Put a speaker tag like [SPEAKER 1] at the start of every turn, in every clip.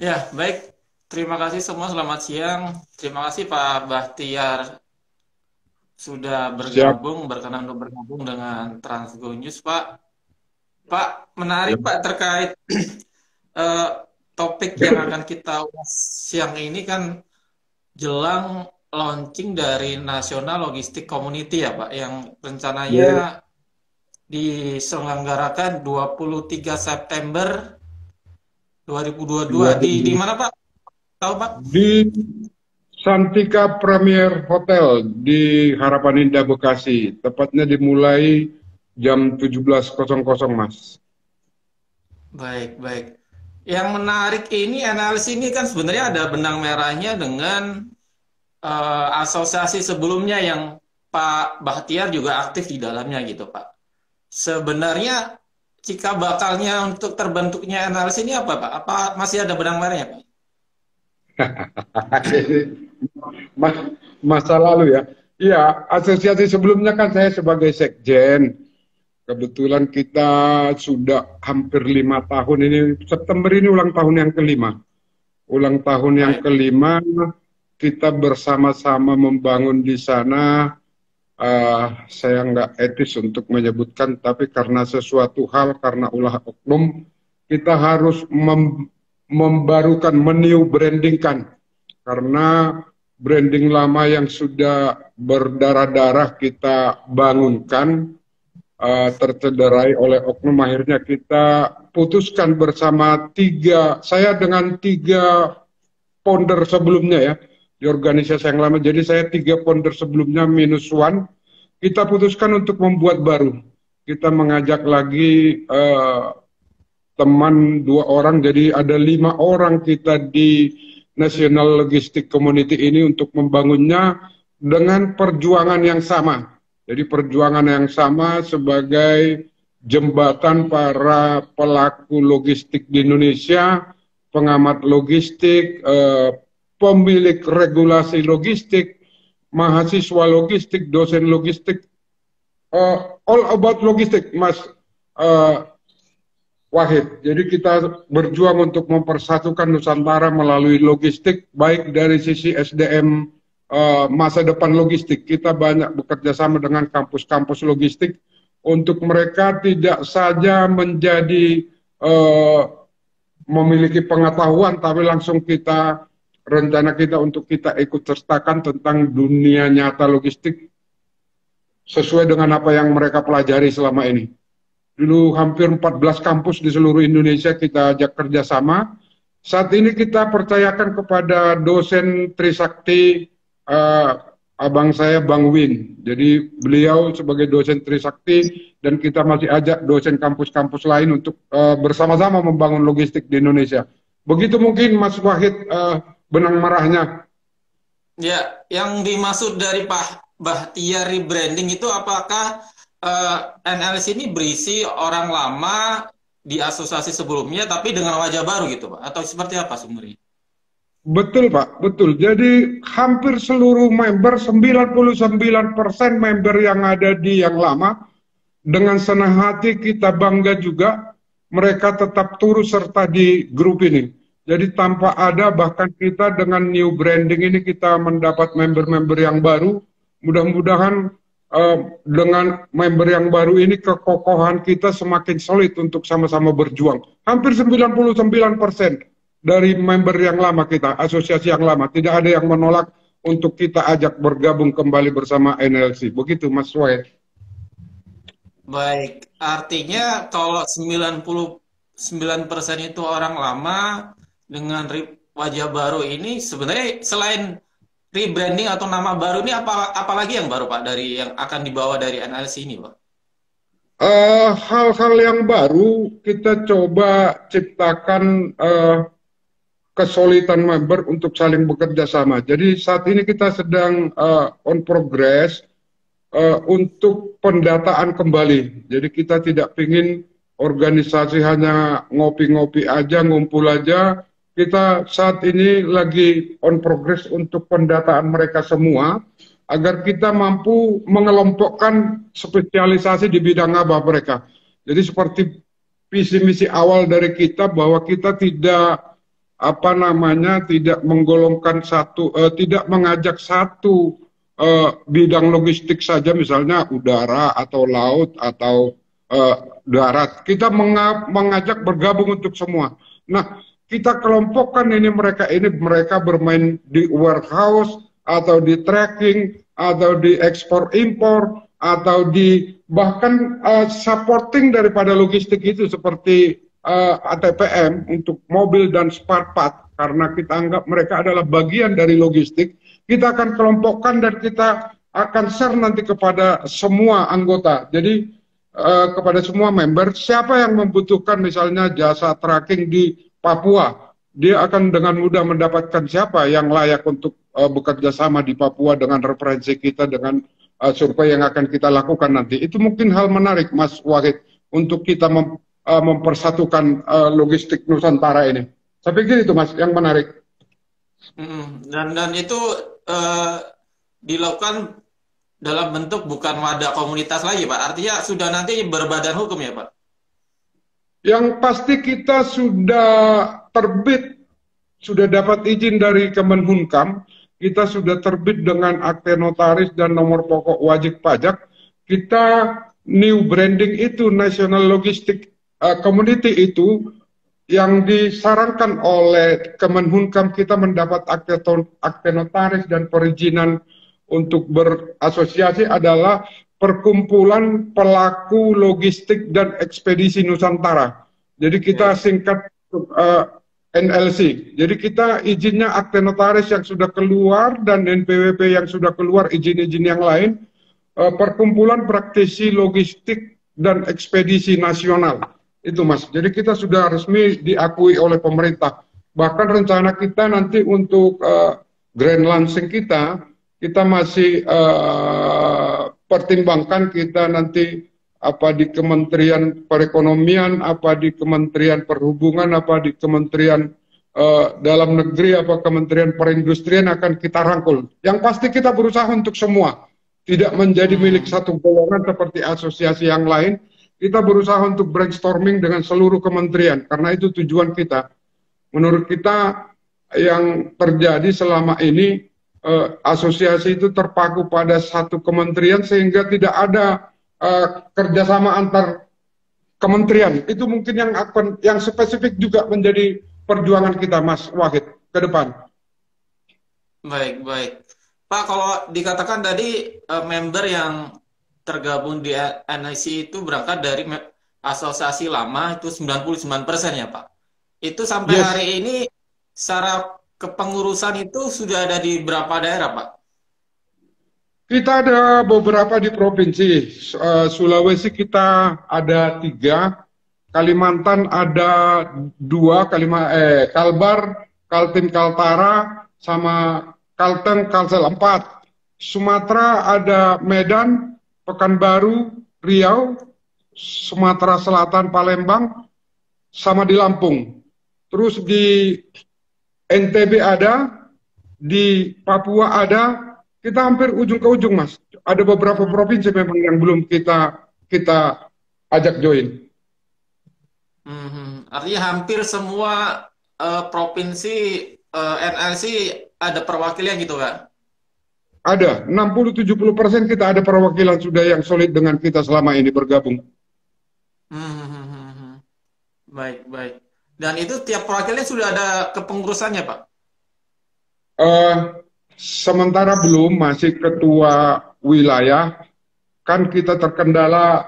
[SPEAKER 1] Ya, baik. Terima kasih semua. Selamat siang. Terima kasih Pak Bahtiar sudah
[SPEAKER 2] Siap.
[SPEAKER 1] berkenan untuk bergabung dengan Transgo News, Pak. Pak, menarik
[SPEAKER 2] Ya.
[SPEAKER 1] Pak terkait eh, topik yang akan kita ulas siang ini kan jelang launching dari National Logistic Community ya Pak, yang rencananya
[SPEAKER 2] Ya.
[SPEAKER 1] diselenggarakan 23 September 2022 di
[SPEAKER 2] 2000
[SPEAKER 1] mana Pak? Tahu Pak?
[SPEAKER 2] di Santika Premier Hotel di Harapan Indah Bekasi. Tepatnya dimulai jam 17.00, Mas.
[SPEAKER 1] Baik, baik. Yang menarik ini analisis ini kan sebenarnya ada benang merahnya dengan asosiasi sebelumnya yang Pak Bahtiar juga aktif di dalamnya gitu, Pak. Sebenarnya cikal bakalnya untuk terbentuknya analisis ini apa, Pak? Apa masih ada benang merahnya, Pak?
[SPEAKER 2] Ini mas- masa lalu ya. Iya, asosiasi sebelumnya kan saya sebagai sekjen. Kebetulan kita sudah hampir 5 tahun ini. September ini ulang tahun yang kelima. Ulang tahun yang
[SPEAKER 1] Baik,
[SPEAKER 2] kelima, kita bersama-sama membangun di sana. Saya nggak etis untuk menyebutkan, tapi karena sesuatu hal, karena ulah oknum, kita harus membarukan, new brandingkan. Karena branding lama yang sudah berdarah-darah kita bangunkan, tercederai oleh oknum, akhirnya kita putuskan bersama saya dengan tiga founder sebelumnya ya, di organisasi yang lama. Jadi saya tiga founder sebelumnya minus one, kita putuskan untuk membuat baru. Kita mengajak lagi teman dua orang, jadi ada 5 orang kita di National Logistic Community ini untuk membangunnya dengan perjuangan yang sama. Jadi perjuangan yang sama sebagai jembatan para pelaku logistik di Indonesia, pengamat logistik, pemilik regulasi logistik, mahasiswa logistik, dosen logistik, all about logistik, Mas uh, Wahid. Jadi kita berjuang untuk mempersatukan Nusantara melalui logistik, baik dari sisi SDM, masa depan logistik. Kita banyak bekerja sama dengan kampus-kampus logistik untuk mereka tidak saja menjadi memiliki pengetahuan, tapi langsung rencana kita untuk kita ikut sertakan tentang dunia nyata logistik sesuai dengan apa yang mereka pelajari selama ini. Dulu hampir 14 kampus di seluruh Indonesia kita ajak kerjasama. Saat ini kita percayakan kepada dosen Trisakti, abang saya Bang Win. Jadi beliau sebagai dosen Trisakti, dan kita masih ajak dosen kampus-kampus lain untuk bersama-sama membangun logistik di Indonesia. Begitu mungkin Mas Wahid, benang marahnya.
[SPEAKER 1] ya, yang dimaksud dari Pak Bahtiar rebranding itu apakah NLC ini berisi orang lama di asosiasi sebelumnya tapi dengan wajah baru gitu Pak? Atau seperti apa sumbernya?
[SPEAKER 2] Betul Pak, betul. Jadi hampir seluruh member, 99% member yang ada di yang lama, dengan senang hati kita bangga juga mereka tetap turut serta di grup ini. Jadi tanpa ada, bahkan kita dengan new branding ini kita mendapat member-member yang baru. Mudah-mudahan dengan member yang baru ini kekokohan kita semakin solid untuk sama-sama berjuang. Hampir 99% dari member yang lama kita, asosiasi yang lama, tidak ada yang menolak untuk kita ajak bergabung kembali bersama NLC. Begitu Mas Wahid.
[SPEAKER 1] Baik, artinya kalau 99% itu orang lama dengan wajah baru ini sebenarnya selain rebranding atau nama baru ini apalagi yang baru Pak dari yang akan dibawa dari NLC ini Pak?
[SPEAKER 2] Hal-hal yang baru kita coba ciptakan, kesulitan member untuk saling bekerja sama. Jadi saat ini kita sedang on progress untuk pendataan kembali. Jadi kita tidak ingin organisasi hanya ngopi-ngopi aja, ngumpul aja. Kita saat ini lagi on progress untuk pendataan mereka semua, agar kita mampu mengelompokkan spesialisasi di bidang apa mereka. Jadi seperti visi misi awal dari kita, bahwa kita tidak apa namanya, tidak menggolongkan tidak mengajak satu bidang logistik saja, misalnya udara atau laut atau darat. Kita mengajak bergabung untuk semua. Nah, kita kelompokkan mereka bermain di warehouse atau di tracking atau di ekspor impor atau di bahkan supporting daripada logistik itu seperti ATPM untuk mobil dan spare part, karena kita anggap mereka adalah bagian dari logistik. Kita akan kelompokkan dan kita akan share nanti kepada semua anggota. Jadi kepada semua member, siapa yang membutuhkan misalnya jasa tracking di Papua, dia akan dengan mudah mendapatkan siapa yang layak untuk bekerja sama di Papua dengan referensi kita, dengan survei yang akan kita lakukan nanti. Itu mungkin hal menarik, Mas Wahid, untuk kita mempersatukan logistik Nusantara ini. Saya pikir itu, Mas, yang menarik.
[SPEAKER 1] Dan itu dilakukan dalam bentuk bukan wadah komunitas lagi, Pak. Artinya sudah nanti berbadan hukum ya, Pak?
[SPEAKER 2] Yang pasti kita sudah terbit, sudah dapat izin dari Kemenhumkam, kita sudah terbit dengan akte notaris dan nomor pokok wajib pajak. Kita new branding itu, National Logistic Community itu, yang disarankan oleh Kemenhumkam, kita mendapat akte notaris dan perizinan untuk berasosiasi adalah Perkumpulan Pelaku Logistik dan Ekspedisi Nusantara. Jadi kita singkat NLC. Jadi kita izinnya akte notaris yang sudah keluar dan NPWP yang sudah keluar, izin-izin yang lain, Perkumpulan Praktisi Logistik dan Ekspedisi Nasional. Itu, Mas. Jadi kita sudah resmi diakui oleh pemerintah. Bahkan rencana kita nanti untuk grand launching kita masih pertimbangkan kita nanti apa di Kementerian Perekonomian, apa di Kementerian Perhubungan, apa di Kementerian Dalam Negeri, apa Kementerian Perindustrian akan kita rangkul. Yang pasti kita berusaha untuk semua, tidak menjadi milik satu golongan seperti asosiasi yang lain. Kita berusaha untuk brainstorming dengan seluruh kementerian, karena itu tujuan kita. Menurut kita yang terjadi selama ini, asosiasi itu terpaku pada satu kementerian sehingga tidak ada kerjasama antar kementerian. Itu mungkin yang spesifik juga menjadi perjuangan kita, Mas Wahid, ke depan.
[SPEAKER 1] Baik, baik. Pak, kalau dikatakan tadi member yang tergabung di NIC itu berangkat dari asosiasi lama itu 99% ya, Pak. Itu sampai hari ini secara kepengurusan itu sudah ada di berapa daerah, Pak?
[SPEAKER 2] Kita ada beberapa di provinsi. Sulawesi kita ada 3, Kalimantan ada 2, Kalbar, Kaltim, Kaltara, sama Kalteng, Kalsel 4. Sumatera ada Medan, Pekanbaru, Riau, Sumatera Selatan, Palembang, sama di Lampung. Terus di NTB ada, di Papua ada, kita hampir ujung ke ujung, Mas. Ada beberapa provinsi memang yang belum kita ajak join.
[SPEAKER 1] Artinya hampir semua provinsi NLC ada perwakilan gitu, Kak?
[SPEAKER 2] Ada, 60-70% kita ada perwakilan sudah yang solid dengan kita selama ini bergabung.
[SPEAKER 1] Baik, baik. Dan itu tiap perwakilan sudah ada kepengurusannya, Pak?
[SPEAKER 2] Sementara belum, masih ketua wilayah. Kan kita terkendala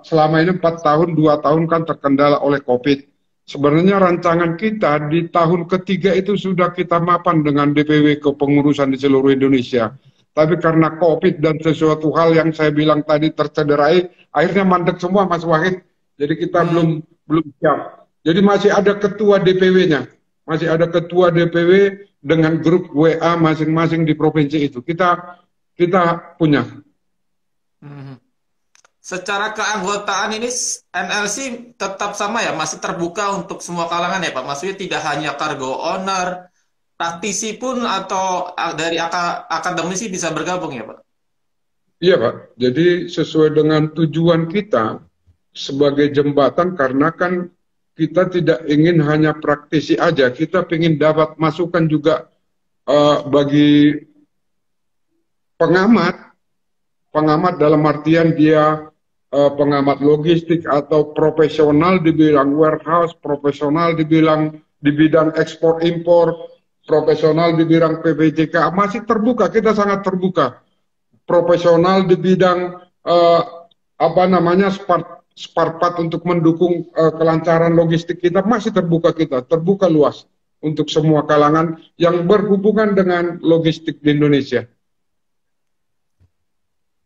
[SPEAKER 2] selama ini 4 tahun, 2 tahun kan terkendala oleh COVID. Sebenarnya rancangan kita di tahun ketiga itu sudah kita mapan dengan DPW kepengurusan di seluruh Indonesia. Tapi karena COVID dan sesuatu hal yang saya bilang tadi tercederai, akhirnya mandek semua, Mas Wahid. Jadi kita belum siap. Jadi masih ada ketua DPW-nya. Masih ada ketua DPW dengan grup WA masing-masing di provinsi itu. Kita punya.
[SPEAKER 1] Secara keanggotaan ini NLC tetap sama ya, masih terbuka untuk semua kalangan ya, Pak? Maksudnya tidak hanya cargo owner, praktisi pun atau dari akademisi bisa bergabung ya, Pak?
[SPEAKER 2] Iya, Pak. Jadi sesuai dengan tujuan kita sebagai jembatan, karena kan kita tidak ingin hanya praktisi aja, kita ingin dapat masukan juga bagi pengamat, pengamat dalam artian dia pengamat logistik atau profesional di bidang warehouse, profesional di bidang ekspor impor, profesional di bidang PBJK, masih terbuka, kita sangat terbuka. Profesional di bidang apa namanya Sparpat untuk mendukung kelancaran logistik kita, masih terbuka, kita terbuka luas untuk semua kalangan yang berhubungan dengan logistik di Indonesia.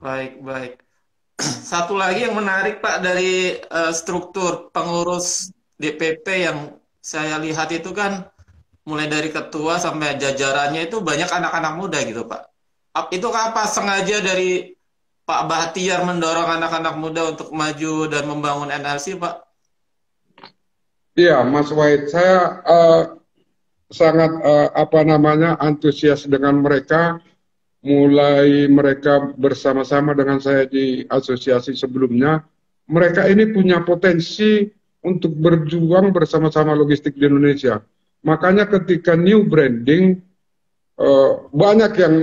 [SPEAKER 1] Baik, baik. Satu lagi yang menarik Pak dari struktur pengurus DPP yang saya lihat itu kan mulai dari ketua sampai jajarannya itu banyak anak-anak muda gitu Pak. Itu apa sengaja dari Pak Bahtiar mendorong anak-anak muda untuk maju dan membangun NLC Pak?
[SPEAKER 2] Iya, Mas Wahid, saya sangat apa namanya antusias dengan mereka. Mulai mereka bersama-sama dengan saya di asosiasi sebelumnya, mereka ini punya potensi untuk berjuang bersama-sama logistik di Indonesia. Makanya ketika new branding, banyak yang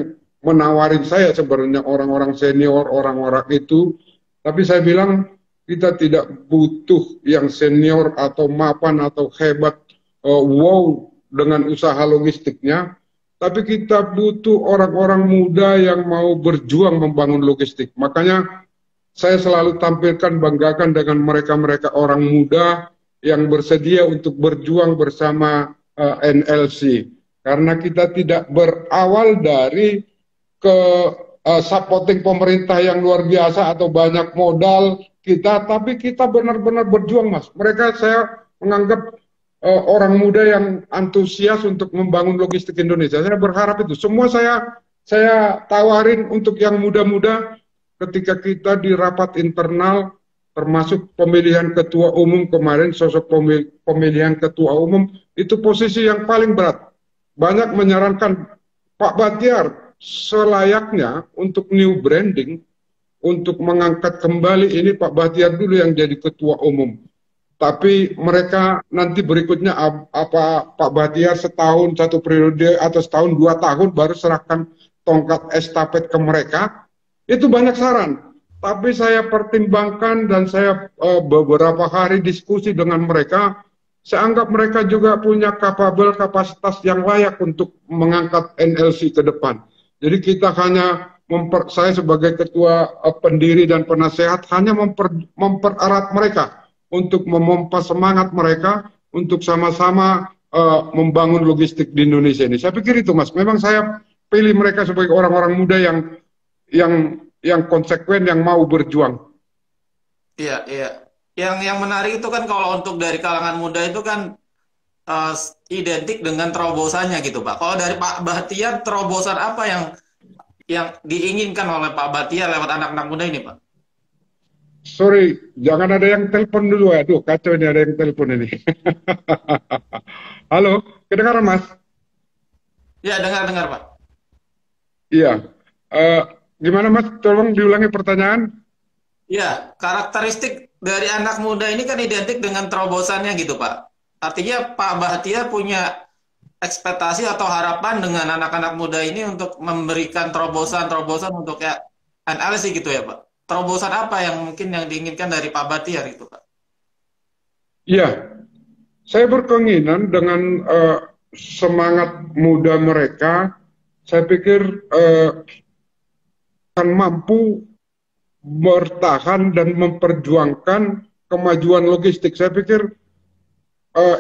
[SPEAKER 2] menawarin saya sebenarnya, orang-orang senior, orang-orang itu, tapi saya bilang kita tidak butuh yang senior atau mapan atau hebat, wow dengan usaha logistiknya, tapi kita butuh orang-orang muda yang mau berjuang membangun logistik. Makanya saya selalu tampilkan, banggakan dengan mereka-mereka orang muda yang bersedia untuk berjuang bersama NLC. Karena kita tidak berawal dari supporting pemerintah yang luar biasa atau banyak modal kita, tapi kita benar-benar berjuang, Mas. Mereka saya menganggap orang muda yang antusias untuk membangun logistik Indonesia. Saya berharap itu. Semua saya tawarin untuk yang muda-muda ketika kita di rapat internal, termasuk pemilihan ketua umum kemarin, sosok pemilihan ketua umum, itu posisi yang paling berat. Banyak menyarankan Pak Bahtiar selayaknya untuk new branding, untuk mengangkat kembali ini Pak Bahtiar dulu yang jadi ketua umum. Tapi mereka nanti berikutnya apa Pak Bahtiar setahun satu periode atau setahun 2 tahun baru serahkan tongkat estafet ke mereka. Itu banyak saran. Tapi saya pertimbangkan dan saya beberapa hari diskusi dengan mereka. Saya anggap mereka juga punya kapasitas yang layak untuk mengangkat NLC ke depan. Jadi kita hanya saya sebagai ketua pendiri dan penasehat hanya mempererat mereka untuk memompa semangat mereka untuk sama-sama membangun logistik di Indonesia ini. Saya pikir itu, Mas. Memang saya pilih mereka sebagai orang-orang muda yang konsekuen, yang mau berjuang.
[SPEAKER 1] Iya, iya. Yang menarik itu kan kalau untuk dari kalangan muda itu kan identik dengan terobosannya gitu, Pak. Kalau dari Pak Bahtiar, terobosan apa yang diinginkan oleh Pak Bahtiar lewat anak-anak muda ini, Pak?
[SPEAKER 2] Sorry, jangan ada yang telepon dulu. Aduh, kacau ini, ada yang telepon ini. Halo, kedengaran Mas?
[SPEAKER 1] Ya, dengar, Pak.
[SPEAKER 2] Iya. Gimana Mas? Tolong diulangi pertanyaan.
[SPEAKER 1] Ya, karakteristik dari anak muda ini kan identik dengan terobosannya gitu, Pak. Artinya Pak Bahtiar punya ekspektasi atau harapan dengan anak-anak muda ini untuk memberikan terobosan-terobosan untuk ya NLC gitu ya, Pak. Terobosan apa yang mungkin yang diinginkan dari Pak Bahtiar itu, Pak?
[SPEAKER 2] Iya, saya berkeinginan dengan semangat muda mereka, saya pikir akan mampu bertahan dan memperjuangkan kemajuan logistik. Saya pikir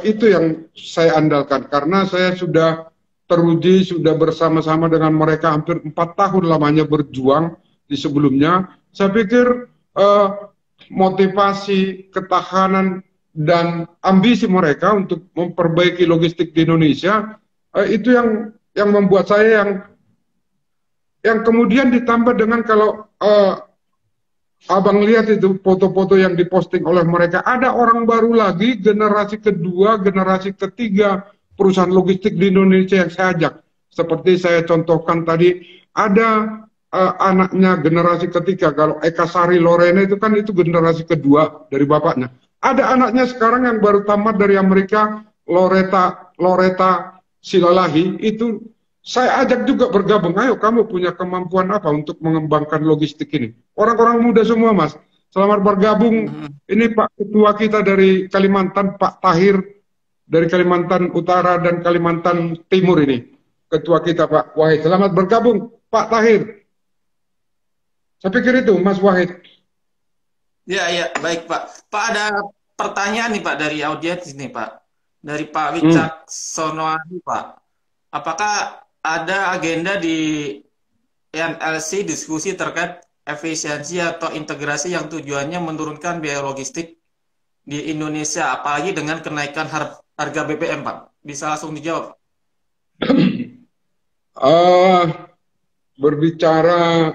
[SPEAKER 2] itu yang saya andalkan, karena saya sudah teruji, sudah bersama-sama dengan mereka hampir 4 tahun lamanya berjuang di sebelumnya. Saya pikir motivasi, ketahanan, dan ambisi mereka untuk memperbaiki logistik di Indonesia itu yang membuat saya yang kemudian ditambah dengan kalau Abang lihat itu foto-foto yang diposting oleh mereka, ada orang baru lagi, generasi kedua, generasi ketiga perusahaan logistik di Indonesia yang saya ajak. Seperti saya contohkan tadi, ada anaknya generasi ketiga, kalau Eka Sari Lorena itu kan itu generasi kedua dari bapaknya. Ada anaknya sekarang yang baru tamat dari Amerika, Loretta Silalahi, itu saya ajak juga bergabung. Ayo kamu punya kemampuan apa untuk mengembangkan logistik ini? Orang-orang muda semua, Mas. Selamat bergabung. Ini Pak Ketua kita dari Kalimantan, Pak Tahir, dari Kalimantan Utara dan Kalimantan Timur ini. Ketua kita Pak Wahid. Selamat bergabung Pak Tahir. Saya pikir itu Mas Wahid.
[SPEAKER 1] Ya, ya, baik Pak. Pak, ada pertanyaan nih Pak dari audiens ini Pak. Dari Pak Wicaksono Pak. Apakah ada agenda di NLC diskusi terkait efisiensi atau integrasi yang tujuannya menurunkan biaya logistik di Indonesia, apalagi dengan kenaikan harga BBM, Pak? Bisa langsung dijawab.
[SPEAKER 2] Berbicara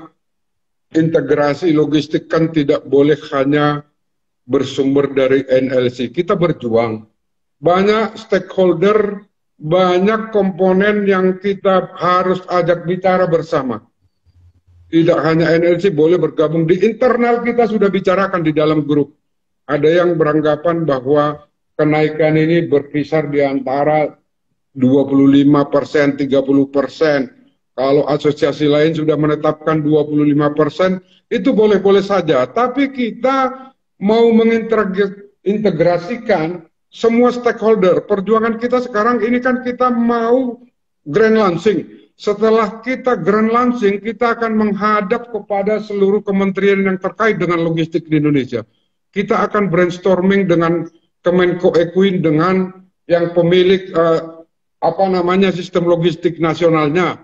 [SPEAKER 2] integrasi logistik kan tidak boleh hanya bersumber dari NLC. Kita berjuang. Banyak stakeholder, banyak komponen yang kita harus ajak bicara bersama. Tidak hanya NLC boleh bergabung. Di internal kita sudah bicarakan di dalam grup. Ada yang beranggapan bahwa kenaikan ini berkisar di antara 25%, 30%. Kalau asosiasi lain sudah menetapkan 25%, itu boleh-boleh saja. Tapi kita mau mengintegrasikan semua stakeholder. Perjuangan kita sekarang ini kan kita mau grand launching. Setelah kita grand launching, kita akan menghadap kepada seluruh kementerian yang terkait dengan logistik di Indonesia. Kita akan brainstorming dengan Kemenko Equin, dengan yang pemilik sistem logistik nasionalnya.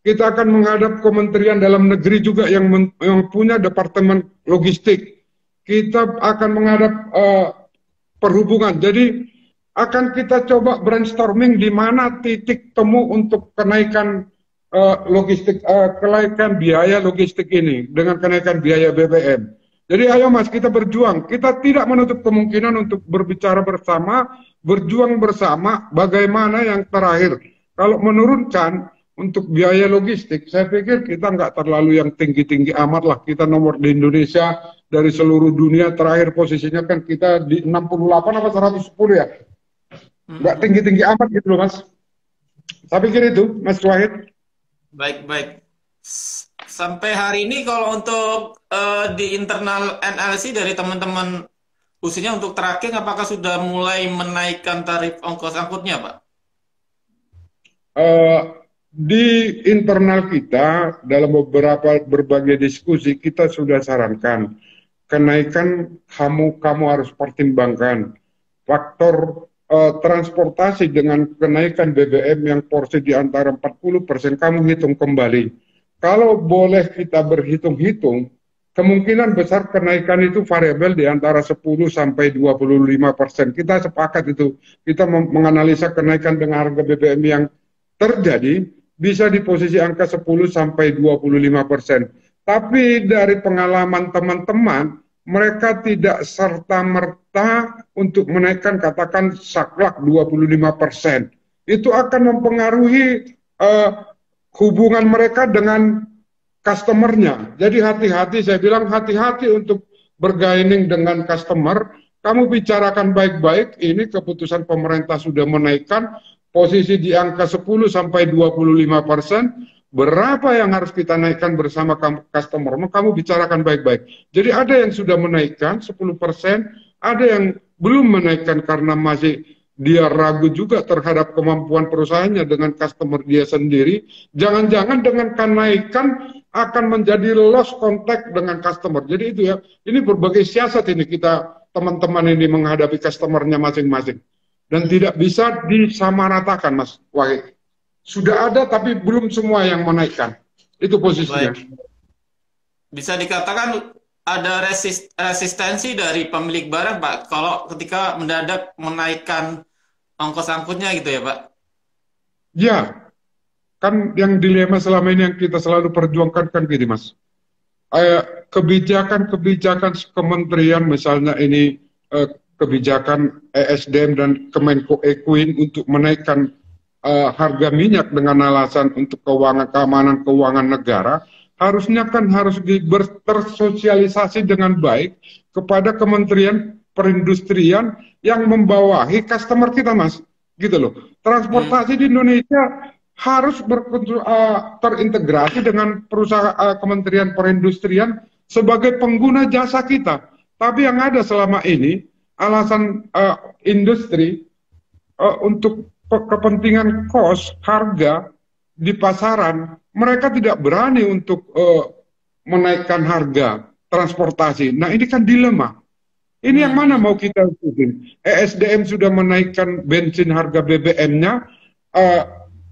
[SPEAKER 2] Kita akan menghadap Kementerian Dalam Negeri juga yang punya departemen logistik. Kita akan menghadap perhubungan. Jadi akan kita coba brainstorming di mana titik temu untuk kenaikan kenaikan biaya logistik ini dengan kenaikan biaya BBM. Jadi ayo Mas, kita berjuang. Kita tidak menutup kemungkinan untuk berbicara bersama, berjuang bersama. Bagaimana yang terakhir? Kalau menurunkan untuk biaya logistik, saya pikir kita nggak terlalu yang tinggi-tinggi amat lah. Kita nomor di Indonesia dari seluruh dunia, terakhir posisinya kan kita di 68 apa 110 ya. Nggak tinggi-tinggi amat gitu loh Mas. Saya pikir itu Mas Wahid.
[SPEAKER 1] Baik, baik. Sampai hari ini kalau untuk di internal NLC dari teman-teman khususnya untuk tracking, apakah sudah mulai menaikkan tarif ongkos angkutnya Pak?
[SPEAKER 2] Di internal kita dalam berbagai diskusi kita sudah sarankan kenaikan kamu harus pertimbangkan faktor transportasi dengan kenaikan BBM yang porsi di antara 40%, kamu hitung kembali. Kalau boleh kita berhitung-hitung, kemungkinan besar kenaikan itu variabel di antara 10 sampai 25%. Kita sepakat itu. Kita menganalisa kenaikan dengan harga BBM yang terjadi bisa di posisi angka 10 sampai 25%. Tapi dari pengalaman teman-teman, mereka tidak serta-merta untuk menaikkan katakan saklek 25%. Itu akan mempengaruhi hubungan mereka dengan customernya. Jadi hati-hati, saya bilang hati-hati untuk bergaining dengan customer. Kamu bicarakan baik-baik, ini keputusan pemerintah sudah menaikkan posisi di angka 10 sampai 25%. Berapa yang harus kita naikkan bersama customer? Kamu bicarakan baik-baik. Jadi ada yang sudah menaikkan 10%, ada yang belum menaikkan karena masih dia ragu juga terhadap kemampuan perusahaannya dengan customer dia sendiri. Jangan-jangan dengan kenaikan akan menjadi lost contact dengan customer. Jadi itu ya, ini berbagai siasat ini kita teman-teman ini menghadapi customernya masing-masing. Dan tidak bisa disamaratakan Mas Wahid. Sudah ada tapi belum semua yang menaikkan. Itu posisinya.
[SPEAKER 1] Baik. Bisa dikatakan ada resistensi dari pemilik barang Pak, kalau ketika mendadak menaikkan ongkos angkutnya gitu ya Pak?
[SPEAKER 2] Ya, kan yang dilema selama ini yang kita selalu perjuangkan kan gini Mas. Kebijakan-kebijakan kementerian misalnya ini kebijakan ESDM dan Kemenko Equin untuk menaikkan harga minyak dengan alasan untuk keamanan keuangan negara, harusnya kan harus tersosialisasi dengan baik kepada kementerian perindustrian yang membawahi customer kita, Mas. Gitu loh. Transportasi di Indonesia harus terintegrasi dengan perusahaan Kementerian Perindustrian sebagai pengguna jasa kita. Tapi yang ada selama ini alasan industri untuk kepentingan cost, harga di pasaran, mereka tidak berani untuk menaikkan harga transportasi. Nah, ini kan dilema. Ini yang mana mau kita ikutin? ESDM sudah menaikkan bensin harga BBM-nya,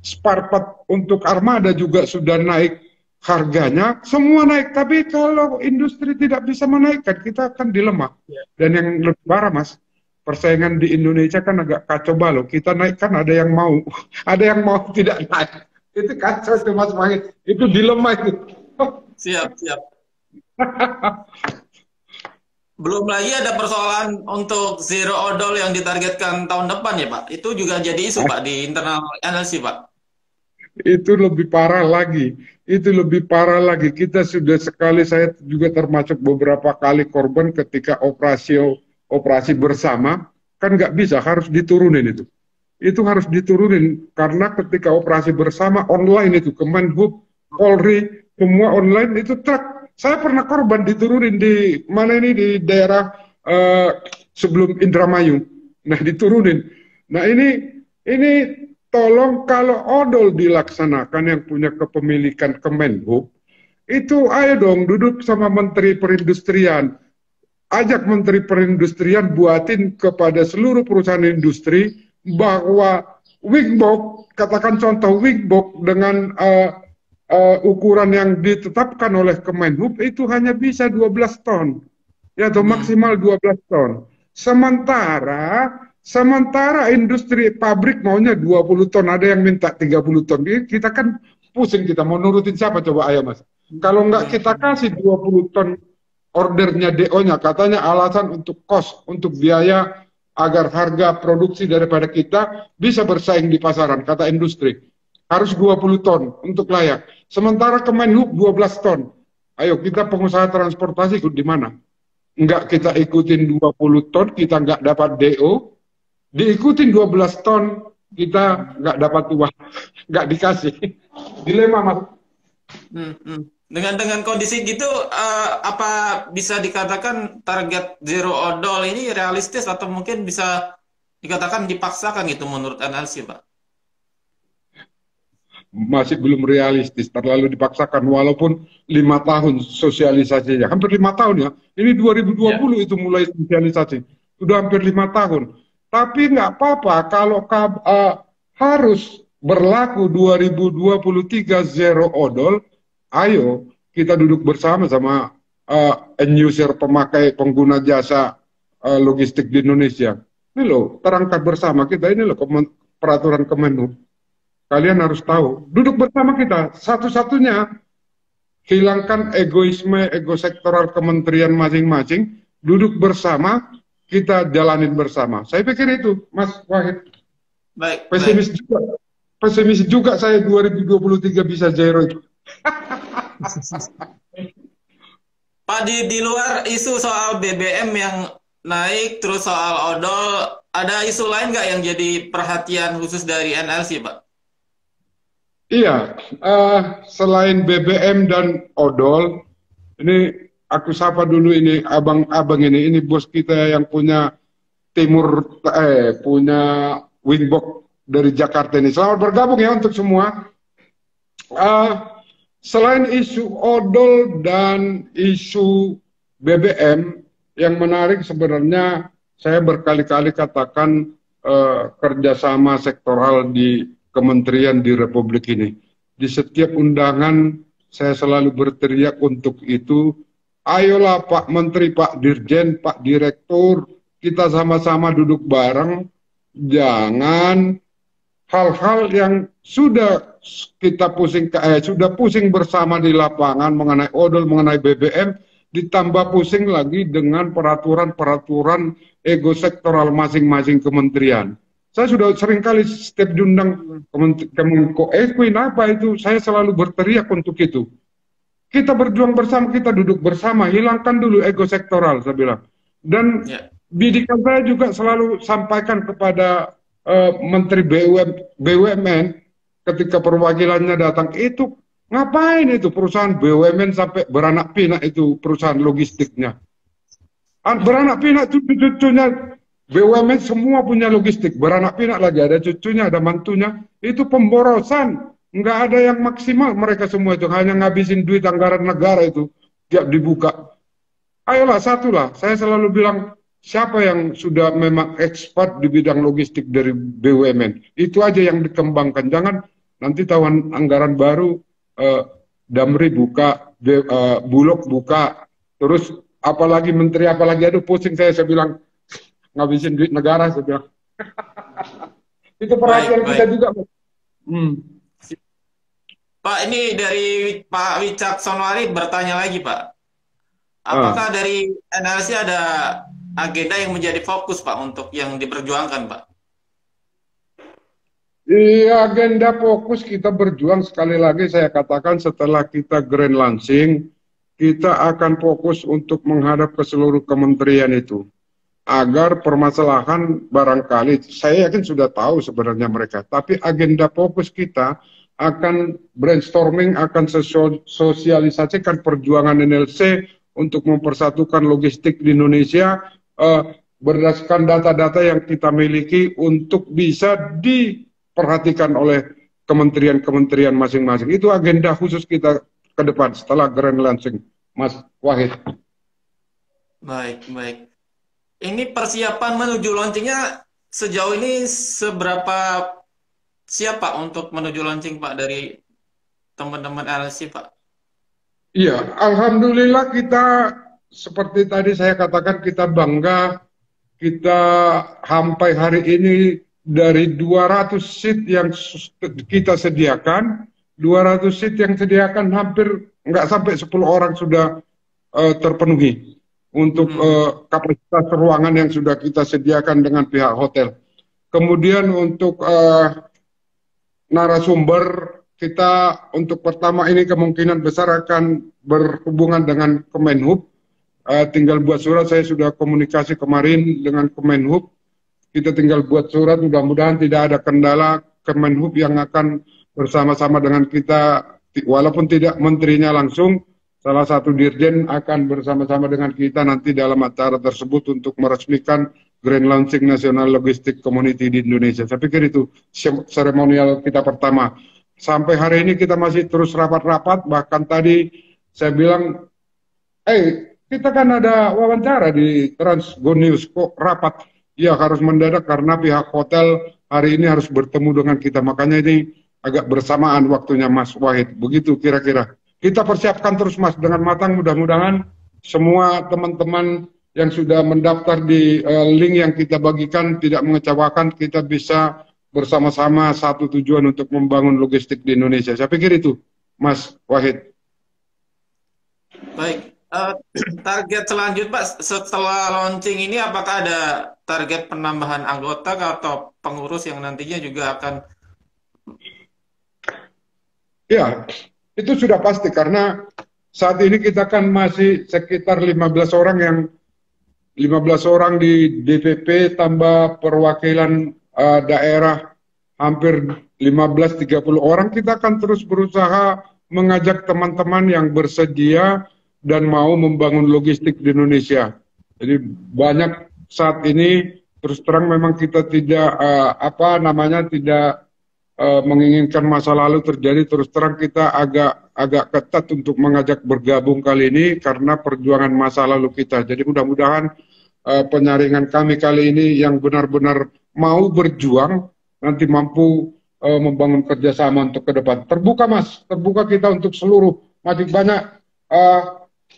[SPEAKER 2] spare part untuk armada juga sudah naik harganya, semua naik. Tapi kalau industri tidak bisa menaikkan, kita akan dilema. Dan yang lebih parah, Mas, persaingan di Indonesia kan agak kacau balau. Kita naikkan ada yang mau, ada yang mau tidak naik. Itu kacau itu, Mas Wahid. Itu dilema itu.
[SPEAKER 1] Siap, siap. Belum lagi ada persoalan untuk zero odol yang ditargetkan tahun depan ya Pak. Itu juga jadi isu Pak di internal NLC Pak.
[SPEAKER 2] Itu lebih parah lagi. Itu lebih parah lagi. Kita sudah sekali, saya juga termasuk beberapa kali korban ketika operasi bersama, kan nggak bisa, harus diturunin itu. Itu harus diturunin karena ketika operasi bersama online itu, Kemenhub, Polri, semua online itu truk. Saya pernah korban diturunin di mana ini, di daerah sebelum Indramayu. Nah, diturunin. Nah, ini tolong kalau odol dilaksanakan yang punya kepemilikan Kemenhub, itu ayo dong duduk sama Menteri Perindustrian. Ajak Menteri Perindustrian buatin kepada seluruh perusahaan industri bahwa Wigbox, katakan contoh Wigbox dengan ukuran yang ditetapkan oleh Kemenhub itu hanya bisa 12 ton, ya, atau maksimal 12 ton. Sementara industri pabrik maunya 20 ton, ada yang minta 30 ton. Kita kan pusing, kita mau nurutin siapa coba, ayo Mas. Kalau nggak kita kasih 20 ton ordernya, DO-nya, katanya alasan untuk cost, untuk biaya agar harga produksi daripada kita bisa bersaing di pasaran, kata industri. Harus 20 ton untuk layak. Sementara Kemenhub 12 ton. Ayo kita pengusaha transportasi ikut di mana? Enggak kita ikutin 20 ton, kita nggak dapat DO. Diikutin 12 ton, kita nggak dapat uang. Nggak dikasih. Dilema, Mas.
[SPEAKER 1] Dengan kondisi gitu, apa bisa dikatakan target zero odol ini realistis atau mungkin bisa dikatakan dipaksakan gitu menurut NLC, Pak?
[SPEAKER 2] Masih belum realistis, terlalu dipaksakan, walaupun 5 tahun sosialisasinya, hampir 5 tahun ya, ini 2020 itu mulai sosialisasi, sudah hampir 5 tahun, tapi nggak apa-apa kalau harus berlaku 2023 zero odol, ayo kita duduk bersama sama end user, pemakai, pengguna jasa logistik di Indonesia, ini loh, terangkat bersama kita, ini loh peraturan Kemenhub. Kalian harus tahu, duduk bersama kita, satu-satunya hilangkan egoisme, ego sektoral kementerian masing-masing, duduk bersama, kita jalanin bersama. Saya pikir itu, Mas Wahid.
[SPEAKER 1] Baik.
[SPEAKER 2] Pesimis juga saya 2023 bisa zero itu.
[SPEAKER 1] Pak, di luar isu soal BBM yang naik, terus soal odol, ada isu lain nggak yang jadi perhatian khusus dari NLC, Pak?
[SPEAKER 2] Iya, selain BBM dan odol, ini aku sapa dulu ini abang-abang ini bos kita yang punya punya Wigbox dari Jakarta ini. Selamat bergabung ya untuk semua. Selain isu odol dan isu BBM, yang menarik sebenarnya saya berkali-kali katakan kerjasama sektoral di kementerian di Republik ini. Di setiap undangan saya selalu berteriak untuk itu. Ayolah Pak Menteri, Pak Dirjen, Pak Direktur, kita sama-sama duduk bareng. Jangan hal-hal yang sudah kita pusing bersama di lapangan mengenai odol, mengenai BBM, ditambah pusing lagi dengan peraturan-peraturan ego sektoral masing-masing kementerian. Saya sudah sering kali setiap diundang Kemenko, Queen apa itu, saya selalu berteriak untuk itu. Kita berjuang bersama, kita duduk bersama, hilangkan dulu ego sektoral, saya bilang. Dan bidikan saya juga selalu sampaikan kepada Menteri BUMN ketika perwakilannya datang, itu ngapain itu perusahaan BUMN sampai beranak pinak itu perusahaan logistiknya. Beranak pinak cucu-cucunya BUMN semua punya logistik, beranak pinak lagi, ada cucunya, ada mantunya, itu pemborosan. Nggak ada yang maksimal, mereka semua itu hanya ngabisin duit anggaran negara itu tiap dibuka. Ayolah satulah, saya selalu bilang siapa yang sudah memang expert di bidang logistik dari BUMN, itu aja yang dikembangkan. Jangan nanti tahun anggaran baru Damri buka, Bulog buka, terus apalagi menteri apalagi, aduh pusing saya bilang ngabisin duit negara, saya bilang. Itu perhatian kita juga.
[SPEAKER 1] Pak, ini dari Pak Wicaksono bertanya lagi, Pak. Apakah dari NLC ada agenda yang menjadi fokus, Pak, untuk yang diperjuangkan, Pak?
[SPEAKER 2] Iya, agenda fokus kita berjuang, sekali lagi saya katakan, setelah kita grand launching, kita akan fokus untuk menghadap ke seluruh kementerian itu. Agar permasalahan barangkali, saya yakin sudah tahu sebenarnya mereka, tapi agenda fokus kita akan brainstorming, akan sosialisasikan perjuangan NLC untuk mempersatukan logistik di Indonesia berdasarkan data-data yang kita miliki untuk bisa diperhatikan oleh kementerian-kementerian masing-masing. Itu agenda khusus kita ke depan setelah grand launching, Mas Wahid.
[SPEAKER 1] Baik, baik. Ini persiapan menuju launchingnya sejauh ini seberapa siap, Pak, untuk menuju launching, Pak, dari teman-teman LC, Pak?
[SPEAKER 2] Iya, alhamdulillah kita seperti tadi saya katakan, kita bangga, kita sampai hari ini dari 200 seat yang kita sediakan, 200 seat yang sediakan hampir nggak sampai 10 orang sudah terpenuhi untuk kapasitas ruangan yang sudah kita sediakan dengan pihak hotel. Kemudian untuk narasumber, kita untuk pertama ini kemungkinan besar akan berhubungan dengan Kemenhub. Tinggal buat surat, saya sudah komunikasi kemarin dengan Kemenhub. Kita tinggal buat surat, mudah-mudahan tidak ada kendala. Kemenhub yang akan bersama-sama dengan kita, walaupun tidak menterinya langsung, salah satu dirjen akan bersama-sama dengan kita nanti dalam acara tersebut untuk meresmikan Grand Launching National Logistic Community di Indonesia. Saya pikir itu seremonial kita pertama. Sampai hari ini kita masih terus rapat-rapat, bahkan tadi saya bilang, kita kan ada wawancara di Trans Go News, kok rapat? Ya harus mendadak karena pihak hotel hari ini harus bertemu dengan kita, makanya ini agak bersamaan waktunya, Mas Wahid. Begitu kira-kira. Kita persiapkan terus, Mas, dengan matang. Mudah-mudahan semua teman-teman yang sudah mendaftar di link yang kita bagikan tidak mengecewakan. Kita bisa bersama-sama satu tujuan untuk membangun logistik di Indonesia. Saya pikir itu, Mas Wahid.
[SPEAKER 1] Baik. Target selanjutnya, Pak, setelah launching ini apakah ada target penambahan anggota atau pengurus yang nantinya juga akan...
[SPEAKER 2] Ya, itu sudah pasti karena saat ini kita kan masih sekitar 15 orang di DPP tambah perwakilan daerah hampir 15-30 orang. Kita akan terus berusaha mengajak teman-teman yang bersedia dan mau membangun logistik di Indonesia. Jadi banyak saat ini terus terang memang kita tidak tidak menginginkan masa lalu terjadi. Terus terang kita agak ketat untuk mengajak bergabung kali ini karena perjuangan masa lalu kita. Jadi mudah-mudahan penyaringan kami kali ini yang benar-benar mau berjuang nanti mampu membangun kerjasama untuk ke depan. Terbuka, Mas, terbuka kita untuk seluruh, masih banyak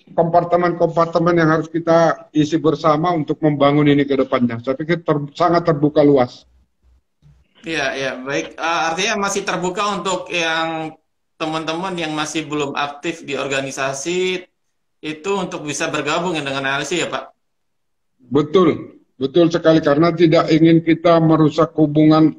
[SPEAKER 2] kompartemen-kompartemen yang harus kita isi bersama untuk membangun ini ke depannya. Saya pikir sangat terbuka luas.
[SPEAKER 1] Ya, ya, baik. Artinya masih terbuka untuk yang teman-teman yang masih belum aktif di organisasi itu untuk bisa bergabung dengan LC ya, Pak?
[SPEAKER 2] Betul, betul sekali, karena tidak ingin kita merusak hubungan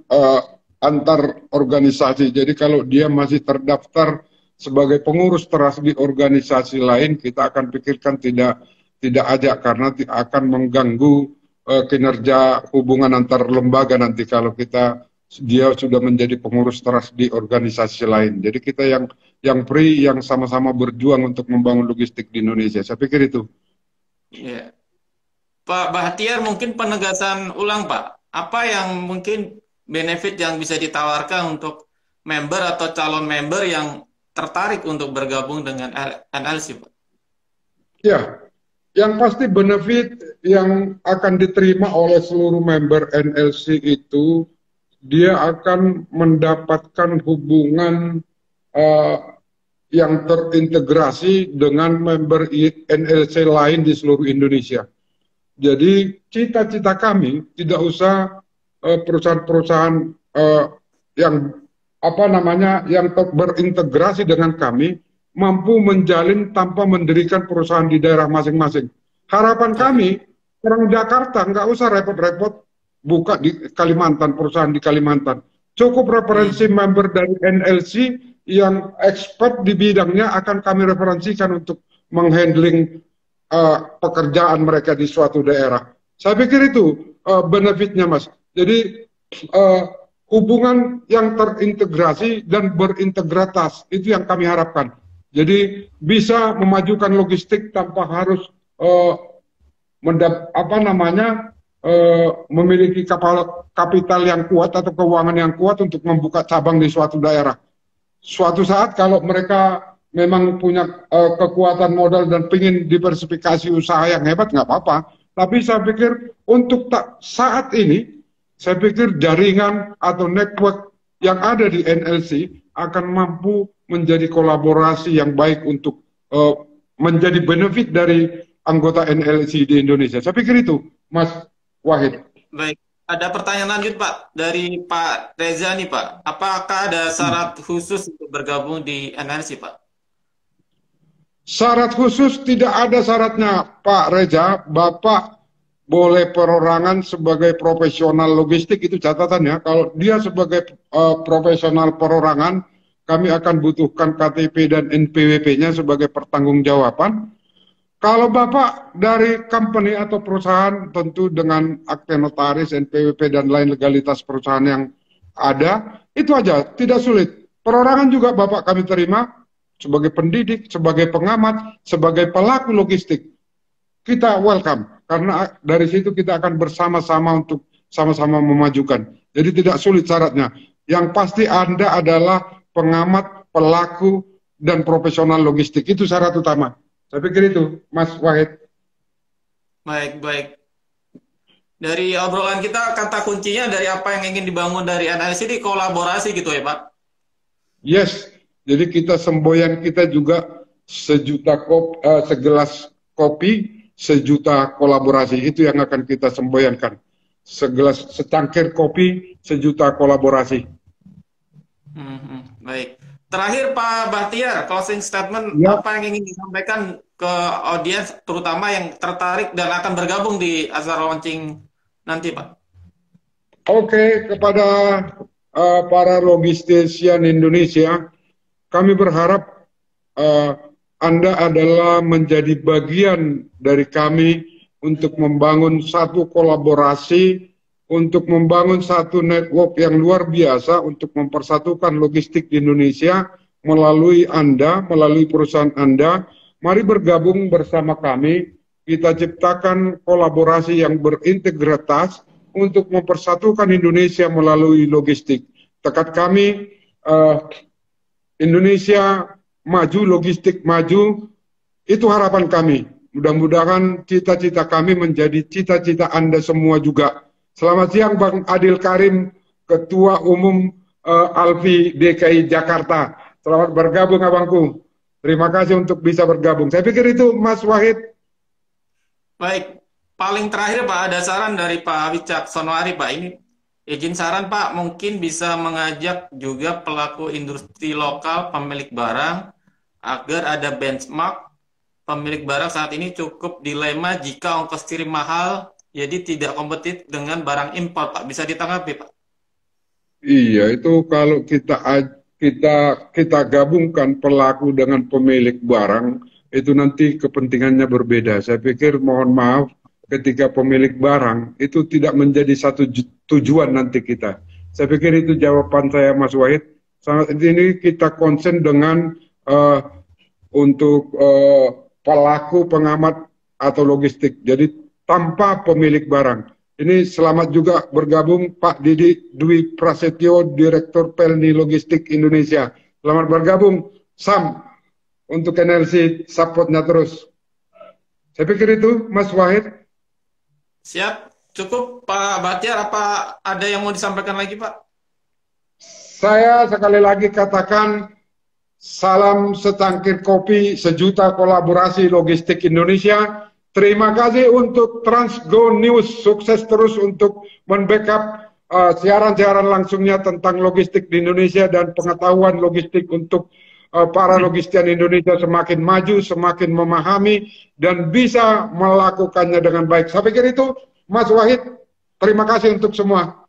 [SPEAKER 2] antar organisasi. Jadi kalau dia masih terdaftar sebagai pengurus teras di organisasi lain, kita akan pikirkan tidak ajak karena akan mengganggu kinerja hubungan antar lembaga nanti kalau dia sudah menjadi pengurus teras di organisasi lain. Jadi kita yang free, yang sama-sama berjuang untuk membangun logistik di Indonesia. Saya pikir itu.
[SPEAKER 1] Ya. Pak Bahtiar, mungkin penegasan ulang Pak, apa yang mungkin benefit yang bisa ditawarkan untuk member atau calon member yang tertarik untuk bergabung dengan NLC Pak?
[SPEAKER 2] Ya, yang pasti benefit yang akan diterima oleh seluruh member NLC itu, dia akan mendapatkan hubungan yang terintegrasi dengan member NLC lain di seluruh Indonesia. Jadi cita-cita kami tidak usah perusahaan-perusahaan yang yang berintegrasi dengan kami mampu menjalin tanpa mendirikan perusahaan di daerah masing-masing. Harapan kami orang Jakarta nggak usah repot-repot buka di Kalimantan, perusahaan di Kalimantan. Cukup referensi member dari NLC yang expert di bidangnya akan kami referensikan untuk menghandling pekerjaan mereka di suatu daerah. Saya pikir itu benefitnya, Mas. Jadi hubungan yang terintegrasi dan berintegritas itu yang kami harapkan. Jadi bisa memajukan logistik tanpa harus memiliki kapital yang kuat atau keuangan yang kuat untuk membuka cabang di suatu daerah. Suatu saat kalau mereka memang punya kekuatan modal dan ingin diversifikasi usaha yang hebat, nggak apa-apa. Tapi saya pikir untuk saat ini, saya pikir jaringan atau network yang ada di NLC akan mampu menjadi kolaborasi yang baik untuk menjadi benefit dari anggota NLC di Indonesia. Saya pikir itu, Mas Wahid.
[SPEAKER 1] Baik. Ada pertanyaan lanjut Pak dari Pak Reza nih Pak. Apakah ada syarat khusus untuk bergabung di NLC Pak?
[SPEAKER 2] Syarat khusus tidak ada syaratnya Pak Reza. Bapak boleh perorangan sebagai profesional logistik, itu catatannya. Kalau dia sebagai profesional perorangan, kami akan butuhkan KTP dan NPWP-nya sebagai pertanggungjawaban. Kalau Bapak dari company atau perusahaan, tentu dengan akte notaris, NPWP, dan lain legalitas perusahaan yang ada, itu aja, tidak sulit. Perorangan juga Bapak kami terima sebagai pendidik, sebagai pengamat, sebagai pelaku logistik. Kita welcome, karena dari situ kita akan bersama-sama untuk sama-sama memajukan. Jadi tidak sulit syaratnya. Yang pasti Anda adalah pengamat, pelaku, dan profesional logistik. Itu syarat utama. Saya pikir itu, Mas Wahid.
[SPEAKER 1] Baik. Dari obrolan kita, kata kuncinya dari apa yang ingin dibangun dari NLC ini kolaborasi gitu ya Pak?
[SPEAKER 2] Yes, jadi kita semboyan kita juga segelas kopi, sejuta kolaborasi. Itu yang akan kita semboyankan. Secangkir kopi, sejuta kolaborasi.
[SPEAKER 1] Baik. Terakhir Pak Bahtiar, closing statement apa yang ingin disampaikan ke audiens, terutama yang tertarik dan akan bergabung di acara launching nanti Pak?
[SPEAKER 2] Oke, kepada para logistisian Indonesia, kami berharap Anda adalah menjadi bagian dari kami untuk membangun satu kolaborasi, untuk membangun satu network yang luar biasa untuk mempersatukan logistik di Indonesia melalui Anda, melalui perusahaan Anda. Mari bergabung bersama kami, kita ciptakan kolaborasi yang berintegritas untuk mempersatukan Indonesia melalui logistik. Tekad kami, Indonesia maju, logistik maju, itu harapan kami. Mudah-mudahan cita-cita kami menjadi cita-cita Anda semua juga. Selamat siang Bang Adil Karim, Ketua Umum Alfi DKI Jakarta. Selamat bergabung Abangku. Terima kasih untuk bisa bergabung. Saya pikir itu Mas Wahid.
[SPEAKER 1] Baik, paling terakhir Pak, ada saran dari Pak Wicaksono Ari Pak. Ini izin saran Pak, mungkin bisa mengajak juga pelaku industri lokal, pemilik barang, agar ada benchmark. Pemilik barang saat ini cukup dilema jika ongkos kirim mahal, jadi tidak kompetitif dengan barang impor, Pak. Bisa ditanggapi, Pak?
[SPEAKER 2] Iya, itu kalau kita gabungkan pelaku dengan pemilik barang, itu nanti kepentingannya berbeda. Saya pikir mohon maaf, ketika pemilik barang itu tidak menjadi satu tujuan nanti kita. Saya pikir itu jawaban saya, Mas Wahid. Saat ini kita konsen dengan untuk pelaku pengamat atau logistik. Jadi tanpa pemilik barang. Ini selamat juga bergabung Pak Didi Dwi Prasetyo, Direktur Pelni Logistik Indonesia. Selamat bergabung, Sam, untuk NLC supportnya terus. Saya pikir itu, Mas Wahid.
[SPEAKER 1] Siap, cukup Pak Bahtiar. Apa ada yang mau disampaikan lagi, Pak?
[SPEAKER 2] Saya sekali lagi katakan, salam secangkir kopi, sejuta kolaborasi logistik Indonesia. Terima kasih untuk Transgo News, sukses terus untuk membackup siaran-siaran langsungnya tentang logistik di Indonesia dan pengetahuan logistik untuk para logistian Indonesia semakin maju, semakin memahami dan bisa melakukannya dengan baik. Saya pikir itu, Mas Wahid. Terima kasih untuk semua.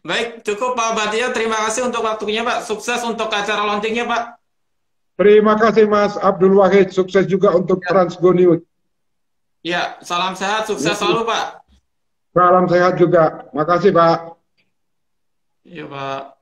[SPEAKER 1] Baik, cukup Pak Bahtiar. Terima kasih untuk waktunya, Pak. Sukses untuk acara launchingnya, Pak.
[SPEAKER 2] Terima kasih Mas Abdul Wahid. Sukses juga untuk Transgo News.
[SPEAKER 1] Ya, salam sehat, sukses selalu, Pak.
[SPEAKER 2] Salam sehat juga. Makasih, Pak.
[SPEAKER 1] Iya, Pak.